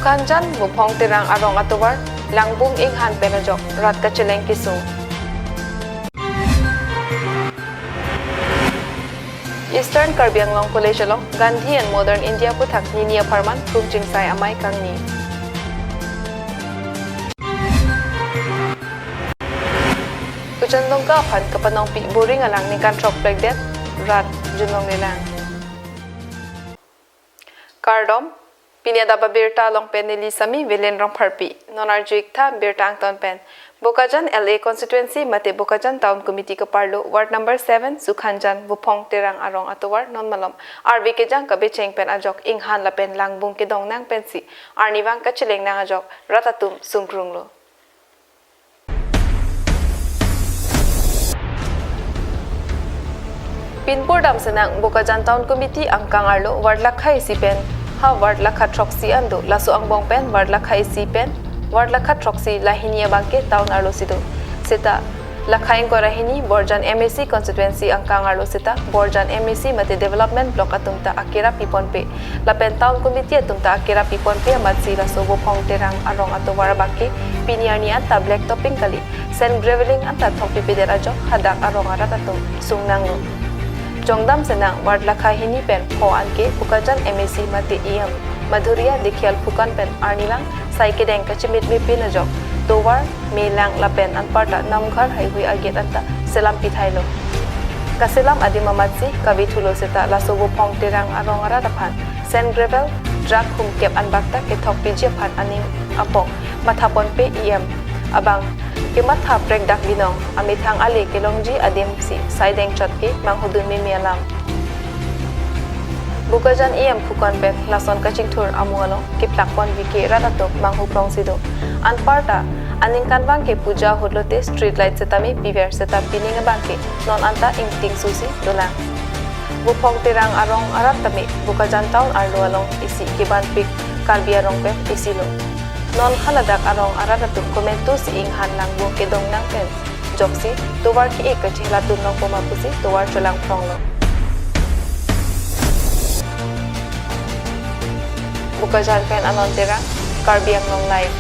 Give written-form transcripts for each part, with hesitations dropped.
Sukhanjan Bupong Tirang Arong Atuwar Langbung Inghan Penajok Rat Kacheleng Kisung Eastern Karbi Anglong College along Gandhi and Modern India Puthak Ninia Parman Krumjing Sai Amai Kangni Kuchandong ka Phan Kapanong Pi Boring Alang ni Kantrok Plagdet Rat Junong Nilang Kardom Pinya Adap Abirta long penili sami villain rong parpi nonarjuik tha birta angton pen Bokajan LA constituency mate Bokajan town committee ka parlo ward number 7 Sukhanjan Bupong Tirang Arong Atuwar non malom RB ke jang ka becheng pen ajok inghan la pen langbung ke dong nang pensi arniwang ka chileng nang ajok ratatum sungkrunglo Pinpur dam senang Bokajan town committee angkang arlo ward lakhai si pen ha ward lakha troxy ando laso ang bong pen ward lakha isi pen ward lakha troxy lahinia bangke town arlo sido seta lakhaing ko rahini Borjan MAC constituency angkang arlo seta Borjan MAC mate development block atumta akira piponpe la pen town committee atumta akira piponpe amatsi laso Bupong Tirang Arong Atuwar bangke piniarni anta black topping kali sen graveling anta thokpi peder ajo hadak arong aratatum sungnangno Jongdam senang ward lakha hini pen ho anke Bokajan MAC mate iam Madhuria dikhial pukan pen arnilang saike deng kachimit mi pin ajok towar melang lapen anparta namghar haihui aget anta selam pithailo kaselam adimamatsi kavithulo seta laso Bupong Tirang Arong Aratapan sen gravel drag hum kep anbakta ke thok pije phan aning apong mathapon pe iam abang Kimat ha prek dak binong amithang ali kilongji adim si saideng chotki manghudun mi mialam Bokajan iam phukon pet lason kaching thur amualo kiplakpon vike ratatok manghuprong sido anparta aning kanwang ke puja hodlote street light setami piver seta pining bangke non anta ingting susi dolang Bupong Tirang Arong Aratami Bokajan town arlo along isi kiban pik Karbi Arong pet isilo non haladak arong aratatuk komento si inghan langbung kedong nang pen joksi towar ki ek chela tunong pumapusi towar cholang pronglo Bokajan pen anon Tirang Karbi Anglong live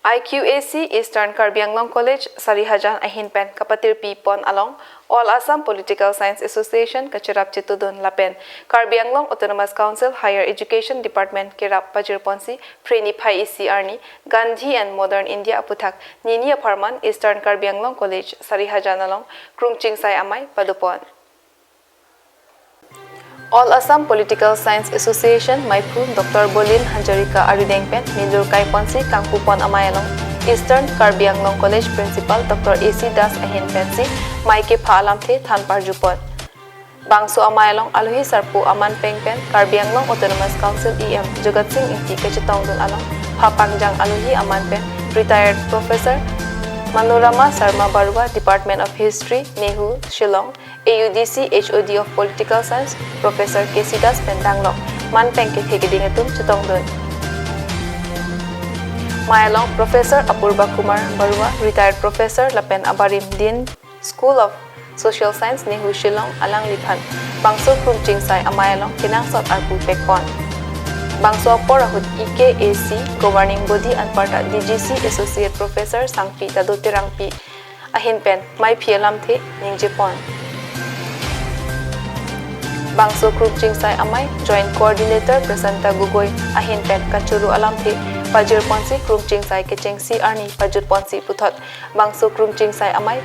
IQAC Eastern Karbi Anglong College Sarihajan ahin pen kapatir pi pon along All Assam Political Science Association kachirap chitudun lapen Karbi Anglong Autonomous Council Higher Education Department kirap pajirponsi Preni Phai isi arni Gandhi and Modern India aputhak Ninia Parman Eastern Karbi Anglong College Sarihajan along Krumching Sai Amai padupon All Assam Political Science Association Maipu Dr. Bolin Hanjarika Aridengpen Milur Kaiponsi Kangpupon Amayalong Eastern Karbi Anglong College Principal Dr. AC Das Ahin Pensi Maike Phalam The Thanpar Jupot Bangso Amayalong Aluhi Sarpu Aman Pengpen Karbi Anglong Autonomous Council EM Jogat Singh Inti Kachitongdun Along Papangjang Aluhi Aman Pen Retired Professor Manorama Sarma Barua Department of History Nehu Shillong AUDC HOD of Political Science Professor KC Das Pendanglok Man Pengke Thegidingatum Chitongdun Mayalong Professor Apurba Kumar Barua Retired Professor Lapen Abarim Din School of Social Science Nehu Shillong Alang Liphan Bangso Krumching Sai Amayalong Kinangsot Arpu Pekpon Bangso Porahut EKAC Governing Body and Parta DGC Associate Professor Sangpi Tadotirang Pi Ahin Pen Mai Pielam The Ningjepon Bangso Krumching Sai Amai Joint Coordinator Presenta Gugoi Ahin Pen Kachuru Alam The Pajir Ponsi Krumching Sai Kecheng Si Arni Pajur Ponsi Puthot Bangso Krumching Sai Amai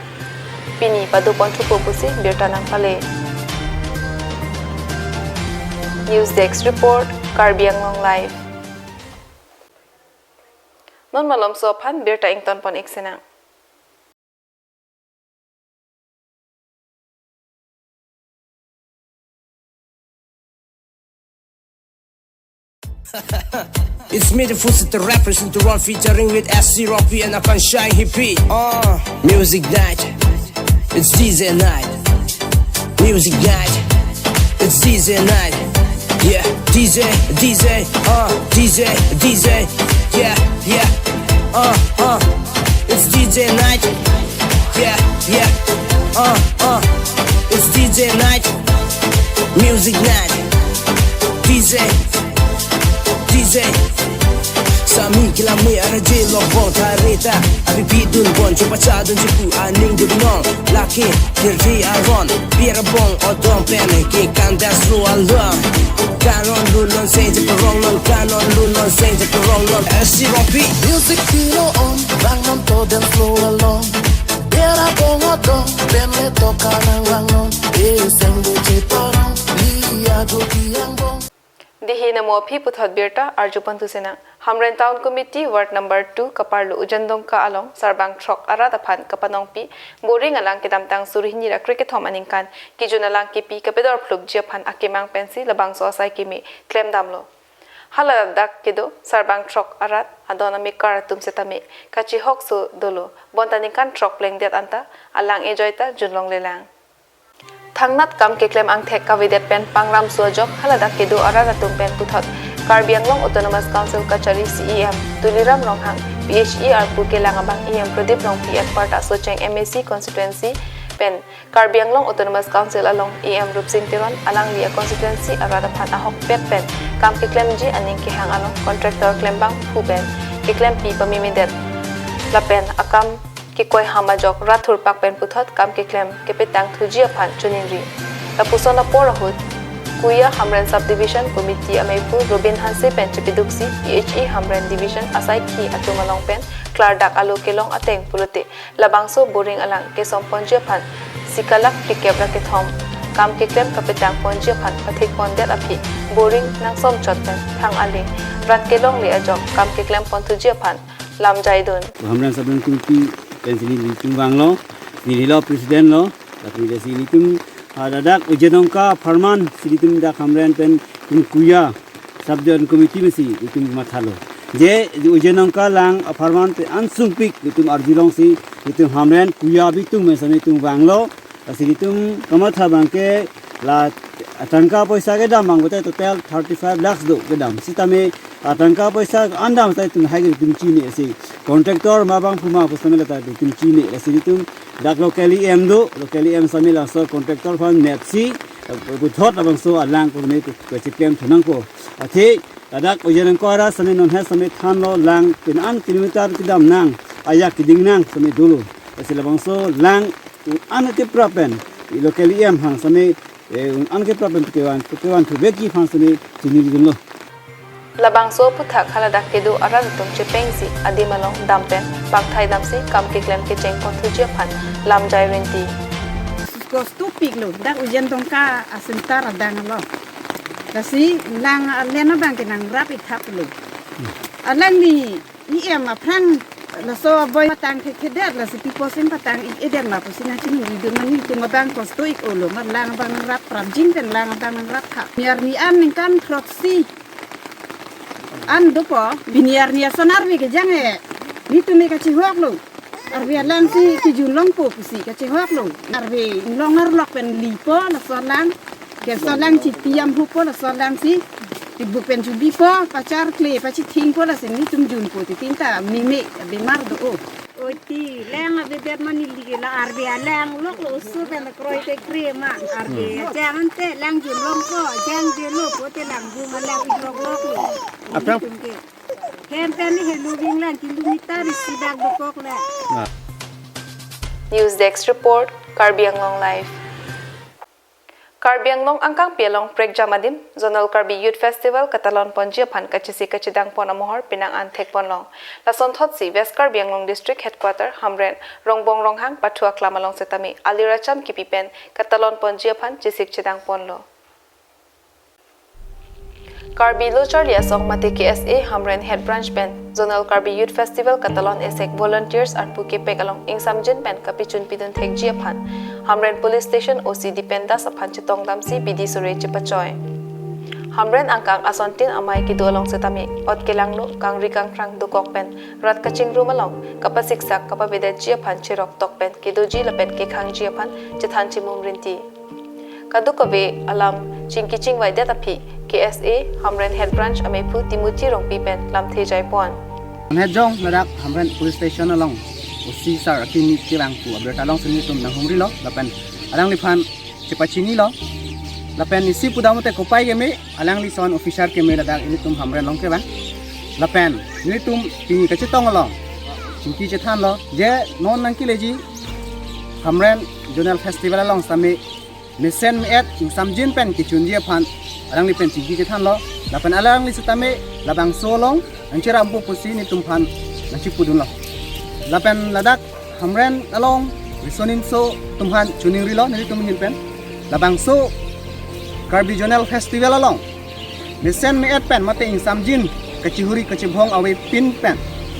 Pini Padupon Chupo Pusi Birtanang Pale News Desk Report Karbi Anglong Live Non malom sopan Birta Ington pon iksenang It's me, the Fuset, the represent the run featuring with SC Roppy and Akan Shai Hippie. Music night, it's DJ night. Music night, it's DJ night. Yeah, DJ, DJ, DJ, yeah, it's DJ night. Yeah, it's DJ night. Music night, DJ. DJ Sami kilami araje lobong tarita Abi pidun bon coba cadun cipu aning dudunong Laki dirti aron Biar bong odong pene Ki kandas lu along Kanon lulon senja perong non Kanon lulon senja perong non SC Ropi Music kilo on Rangon to den flow along Biar bong odong Pene toka nang rangon Iseng buci porong Liya duki yang bong Dihi namo phi puthot birta arjupantu sena Hamren Town Committee Ward number 2 kaparlu ujandong ka along sarbang throk arata phan kapanong pi boring alang kidam tang surihni ra cricket thom aningkan kijuna lang kipi kapedor phluk jia phan akimang pensi labang so sai kimi claim damlo hala dak kido sarbang throk arat adona mi kar tum setame kachi hok so dolo bontanikan throk pleng det anta alang ejoita junlong lelang Thangnat kam ke claim ang thek kavidet pen pangram suajok halada kedo arara tum pen puthot Karbi Anglong Autonomous Council Kachari CEM Tuliram Ronghang PHE Arpur Kelangabang EM Pradip Long PF Parta Socheng MAC Constituency Pen Karbi Anglong Autonomous Council along EM Rupsing Tiron Alang Lia Constituency Arada Phan Ahok Pet Pen Kam ke claim G aning ke hang along Contractor claim bang Pu Pen ke claim P pamimidet La Pen akam ke koi hamajok rathur pak pen puthot kam ke claim ke petang thujia phan chuninri la pusona porahut Kuya Hamren Subdivision Committee Amaipu Robin Hanse Pen Chipiduksi PHE Hamren Division Asai Ki Atumalong Pen Clardak Alo Kelong Ateng Pulute Labangso Boring Alang Kesom Ponjia Phan Sikalak Pikebra Kethom Kam ke claim kapitang Ponjia Phan Pathik Pondet Api Boring Nang Som Chot Pen Thang Ali Rat Kelong Le Ajok Kam ke claim Pontujia Phan Lam Jaidun Hamren Sabun Committee Pensini Litung Banglo Nililo President Lo Tapi desi litung Dadak ujenongka Farman Silitum dak Hamren pen Kuya Subdivision Committee mesi litung mathalo Je ujenongka lang Farman pe ansungpik litung arjilong si litung Hamren Kuya bitung mesame tung Banglo Silitum kamatha bangke la tangka paisa ke dam bang betai total 35 lakhs do ke dam sitame tangka paisa andam tai tung hai ke tung chini si contractor mabang puma pusame ta tung chini silitum dak locally em do locally em samila so contractor fan netsi buthot abang so alang ko me ko chikem thunang ko athi dadak ujenang ko ara same non ha same than lo lang pin an kilometer kidam nang ayak kiding nang same dulu silabang so lang an ke prapen locally em hang same an ke prapen kewan thu beki hang same chini dulu Labang so puthak haladak kedo aral tum chepengsi adimalong dampen bangthai damsi kam ke claim ke cheng pontujia phan lam jai renti Kostu piklo dak ujian tongka asentar dang lo kasi lang lena bang kenang rapi thaplo alang ni em apran la so boy patang kedet la sipi posen patang eden ma posina chini di mani tu mabang kostu ik olo ma lang bang rap prajing ten lang bang rap tha miar ni an kan proxy an dopo biniar ni sonar mi ke jange ni tu me ka chi hok lo arbi alang si ki jun long po si ka chi hok lo arbi longar lok pen lipo la solang ke solang chi tiam hu po la solang si ti bu pen ju bipo pacar kle pa chi thing po la si ni tum jun po ti tinta mi me be mar do o Oti leng ave ber mani lige la arbe leng lok lo su ben kroi te krema arbe jangan te leng jun long ko jang de lo po te lang bu ma leng lok lok lo Apa? ken pen ni helu bing lang kilometer si dag bokok la News Desk Report Karbi Anglong Live Karbi Anglong angkang pialong prek jamadim Zonal Karbi Youth Festival Katalon Ponjia Phan Kachisi Kachidang Ponamohor Pinang An Thek Ponlong Lason Thotsi West Karbi Anglong District Headquarter Hamren Rongbong Ronghang Pathua Klamalong Setami Aliracham Kipipen Katalon Ponjia Phan Jisik Chidang Ponlo Karbi Lochar Liasong Mate KSA Hamren Head Branch Pen Zonal Karbi Youth Festival Katalon Esek Volunteers at Puke Pekalong Ingsamjin Pen Kapichun Pidun Thek Jia Phan Hamren Police Station OC Dipenda Saphan Chitong Damsi Bidi Sure Chipachoy Hamren Angkang Asontin Amai Kidolong Setami Ot Kelanglo Kangri Kangkrang Dukok Pen Rat Kaching Rumalong Kapasiksak Kapavidet Jia Phan Chirok Tok Pen Kidoji Lapen Kekhang Jia Phan Chithan Chimum Rinti Kadukave Alam Chingkiching Waidet Api KSA Hamren Head Branch Amepu Timuchi Rongpi Pen Lam Thejai Pon Medjong ladak Hamren Police Station along usi sar kini kilang ku Abirta long sini tum nang humri lo lapan adang liphan cipacini lo lapen isi pudamote kopai game alang li son officer ke me ladak ini tum hamren long ke ba lapen ini tum tingi ke cetong long cingki cethan lo je non nangki leji hamren jonal festival long sami mesen me et samjin pen ki chunjia phan alang li pen cingki cethan lo lapen alang li sutame labang solong angchera ampu pusi ni tum phan nangchi pudun lo lapen ladak hamren along risonin so tumhan chuning ri lo ni tum hin pen labang so Regional Festival along. Mesen me et pen mate ing samjin kecihuri kecibhong awe pin pen.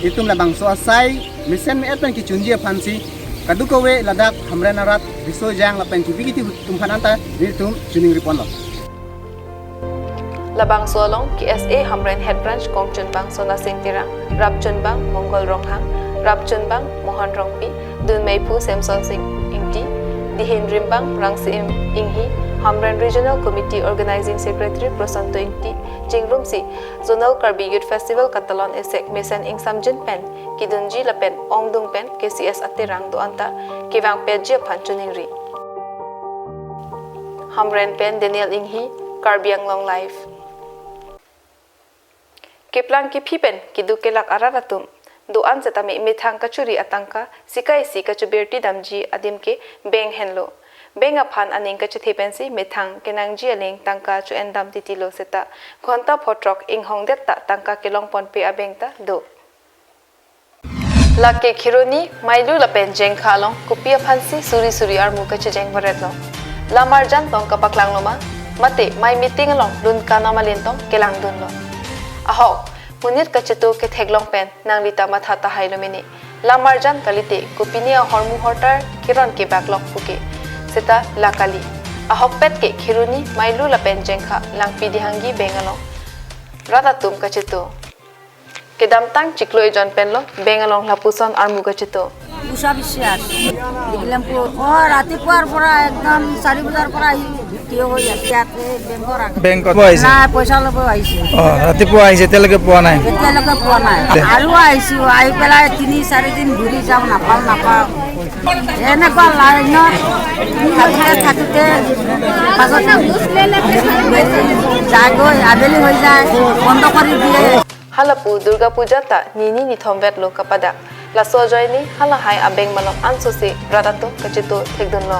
Itum labang so asai mesen me et pen kichunjia phansi kadukowe ladak hamren arat riso jang lapen kibigiti tumhan anta nitum chuning ripon lo. Labang solong KSA Hamren Head Branch Kongchun Bang Sona Singtirang, Rapchun Bang Mongol Ronghang, Rapchun Bang Mohan Rongpi, Dun Meipu Samson Singh Ingti, Dihin Rimbang Rangsi Inghi, Hamren Regional Committee Organizing Secretary Prasanto Ingti, Jingrumsi, Zonal Karbi Youth Festival Katalon Esek Mesen Ing Samjin Pen, Kidunji Lapen Ongdung Pen, KCS Atirang Do Anta, Kivang Pejia Panchuning Ri. Hamren Pen Daniel Inghi, Karbiang Long Life. Kiplang kipipen kidu kelak araratum doan setami mithang kachuri atangka sikai si kachubirti damji adimke beng henlo beng aphan aning kachithepensi mithang kenangji aling tangka chu endam titilo seta khonta photrok ing hongdetta tangka kelong ponpe abengta do lakke khironi mailu lapen jeng khalong kupia phansi suri suri armu kachi jeng varetlo lamarjan tongka paklanglo mate mai meeting along lun kana malintong kelang dunlo ahok munit kacheto ke theglong pen nang lita matha ta hailomini lamarjan kalite kopinia hormu hortar kiron ke backlog puke seta lakali ahok pet ke khiruni mailu la pen jengkha langpi dihangi bengalong radatum kacheto kedam tang chikloi jon penlo bengalong lapuson armu kacheto উষা বিশ্বাস দেখলাম রাতে পর পরা একদম 4 বাজার পরা ভিডিও হই আছে বেংকত না পয়সা লব আইছে ৰাতিপুৱা আহিছে এতিয়ালৈকে পোৱা নাই এতিয়ালৈকে পোৱা নাই আৰু আইছো আই পেলাই 3-4 দিন ঘূৰি যাওঁ নাপাওঁ এনেকুৱা লাইনত থাকোঁতে পাছত যাগৈ আবেলি হৈ যায় বন্ধ কৰি দিয়ে halapu durga puja ta nini nithom vetlo kapada laso joini hala hai abeng malom ansosi radato kachito thegdonlo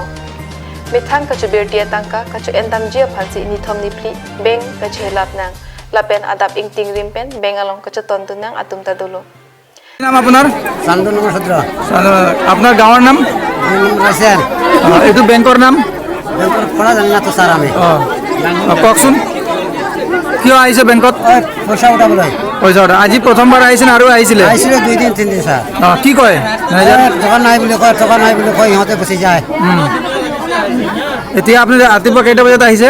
mithang kachubirti atangka kachu endam jia phansi nithom nipli beng kachelap nang lapen adap ingting rimpen beng along kachaton tunang atum tadolo নাম আপোনাৰ চান্দন নমস্কাৰ আপোনাৰ গাঁৱৰ নাম ৰাছেন এইটো বেংকৰ নাম বেংকৰ পৰা জানা তো ছাৰ আমি কওকচোন কিয় আহিছে বেংকত পইচা উঠাবলৈ পইচা উঠা আজি প্ৰথমবাৰ আহিছে আৰু আহিছিলে আহিছিলোঁ 2 দিন 3 দিন ছাৰ কি কয় টকা নাই বুলি কয় ইহঁতে গুচি যায় এতিয়া আপুনি ৰাতিপুৱা কেইটা বজাত আহিছে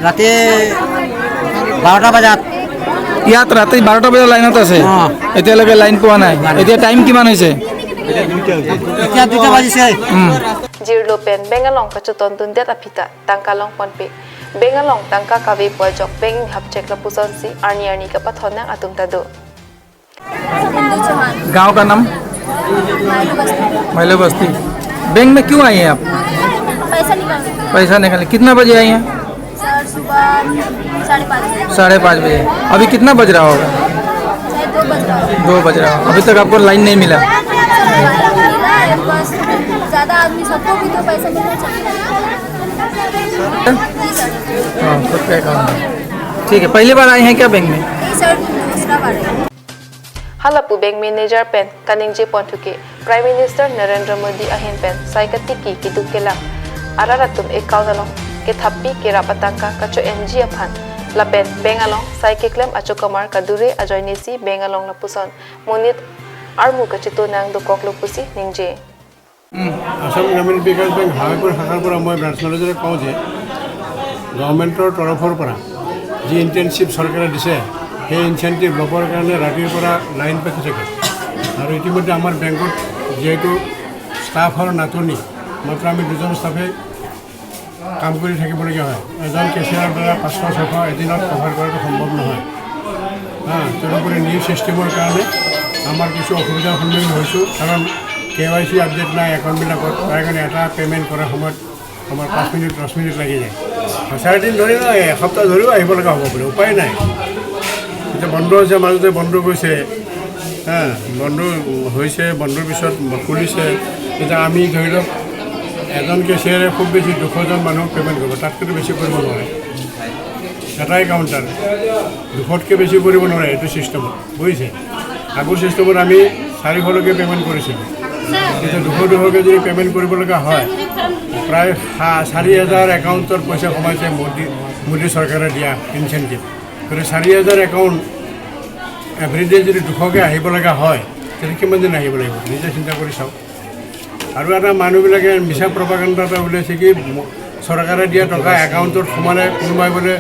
ৰাতি 12টা বজাত ইয়াত ৰাতি 12টা বজাত লাইনত আছে এতিয়ালৈকে লাইন পোৱা নাই এতিয়া টাইম কিমান হৈছে এতিয়া 2টা বাজিছে jirlo pen bengalong kachuton tundet apita tangkalong ponpe bengalong tangka kawe pojok beng hapchek la puson si arni ka pathona atum tado गांव का नाम मैलो बस्ती बैंक में क्यों आई हैं आप पैसा निकालने कितना बजे आई हैं सर सुबह 5:30 बजे अभी कितना बज रहा होगा 2 बज रहा होगा अभी तक आपको लाइन नहीं मिला बस ज़्यादा आदमी सबको भी तो पैसा मिलना चाहिए जी सर हाँ खुद का अकाउंट ठीक है पहली बार आए हैं क्या बैंक में नहीं सर दूसरा बार है halapu bank manager pen kaningje pontuke prime minister narendra modi ahin pen saikati ki kidukela araratum account along ke thappi ke rapatangka kacho ng aphan la pen bengalong saike claim achokamar kadure ajoinesi bengalong la puson monit armu kachito nang do koklo pusi ningje Assam গ্রামীণ বিকাশ বেংক হাইপুৰ শাখাৰ পৰা মই ব্ৰাঞ্চ মেনেজাৰে কওঁ যে গভৰ্ণমেণ্টৰ তৰফৰ পৰা যি ইণ্টেনচিভ চৰকাৰে দিছে সেই ইনচেণ্টিভ ল'বৰ কাৰণে ৰাতিৰ পৰা লাইন পাতি থাকে আৰু ইতিমধ্যে আমাৰ বেংকত যিহেতু ষ্টাফৰ নাটনি মাত্ৰ আমি 2জন ষ্টাফে কাম কৰি থাকিবলগীয়া হয় এজন কেচিয়াৰৰ দ্বাৰা 500-600 এদিনত কভাৰ কৰাটো সম্ভৱ নহয় তদুপৰি নিউ ছিষ্টেমৰ কাৰণে আমাৰ কিছু অসুবিধাৰ সন্মুখীন হৈছোঁ কাৰণ KYC আপডেট নাই একাউণ্টবিলাকত তাৰ কাৰণে এটা পে'মেণ্ট কৰাৰ সময়ত আমাৰ 5 মিনিট 10 মিনিট লাগি যায় 4 দিন ধৰি নহয় এসপ্তাহ ধৰিও আহিব লগা হ'ব পাৰে উপায় নাই এতিয়া বন্ধ হৈছে মাজতে বন্ধ গৈছে বন্ধ হৈছে বন্ধৰ পিছত খুলিছে এতিয়া আমি ধৰি লওক এজন কেচিয়াৰে খুব বেছি 200জন মানুহক পে'মেণ্ট কৰিব তাতকৈ বেছি কৰিব নোৱাৰে এটাই কাউণ্টাৰ 200তকৈ বেছি কৰিব নোৱাৰে এইটো ছিষ্টেমত বুজিছে আগৰ ছিষ্টেমত আমি 400লৈকে পে'মেণ্ট কৰিছিলোঁ এতিয়া 200কৈ যদি পে'মেণ্ট কৰিব লগা হয় প্ৰায় 4,000 একাউণ্টৰ পইচা সোমাইছে মোদী চৰকাৰে দিয়া ইনচেণ্টিভ গতিকে 4,000 একাউণ্ট এভৰিডে যদি 200কৈ আহিব লগা হয় তেতিয়া কিমান দিন আহিব লাগিব নিজে চিন্তা কৰি চাওক আৰু এটা মানুহবিলাকে মিছা প্ৰপাগাণ্ডা এটা ওলাইছে কি চৰকাৰে দিয়া টকা একাউণ্টত সোমালে কোনোবাই বোলে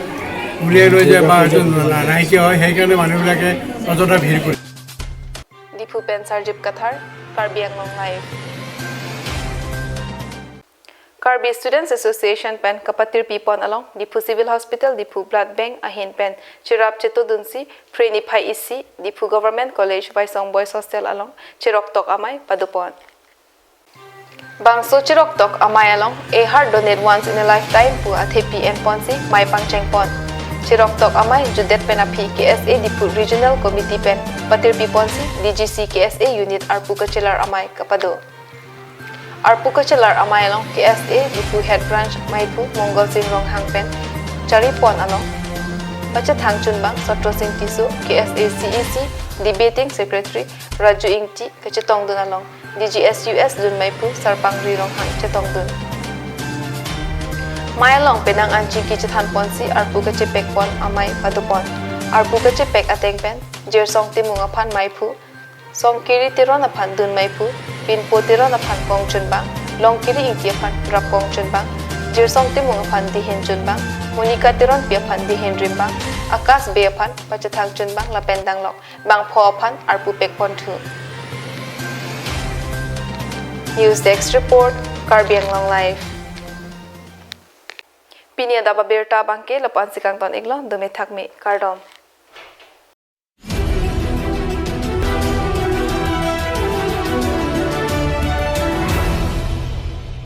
উলিয়াই লৈ যায় বা এইটো নাইকিয়া হয় সেইকাৰণে মানুহবিলাকে অযথা ভিৰ কৰে ডিফু পেন সাৰ্জিব কাথাৰ Karbi Anglong live Karbi Students Association pen kapatir pipon along Dipu Civil Hospital Dipu Blood Bank ahin pen chirap cheto dunsi Preni Phai isi Dipu Government College Vaisong Boys Hostel along chirok tok amai padupon Bangso chirok tok amai along a heart donate once in a lifetime pu athepi en ponsi mai pangcheng pon chirok tok amai judet pen api KSA Dipu Regional Committee pen patir piponsi DGC KSA unit arpu kachelar amai kapado Arpuka chelar amai along KSA Dipu Head Branch Maipu Mongol Singh Rong Hangpen Chari Pon along Pachat Hangchun Bang Satro Singh Tisu KSA CEC Debating Secretary Raju Ingti Kachetong Dun along DGSUS Dun Maipu Sarpangri Rong Hang Chetong Dun Mai along Penang Anchi Kichethan Ponsi Arpuka Chepek Pon amai Padupon Arpuka Chepek Ateng Pen Jersong Timungapan Maipu Song kiri tiron apan dun maipu, pinpo tiron apan kong chun bang, long kiri ingti apan rap kong chun bang, jirsong timung apan dihin chun bang, monika tiron pi apan dihin rim bang, akas be apan pachathang chun bang la pendang lok, bang po apan arpu pek pon tu. News Desk Report, Karbi Anglong Live. Pinia Adap Abirta bangke lapan sikang ton iglo dumi thakme kardom.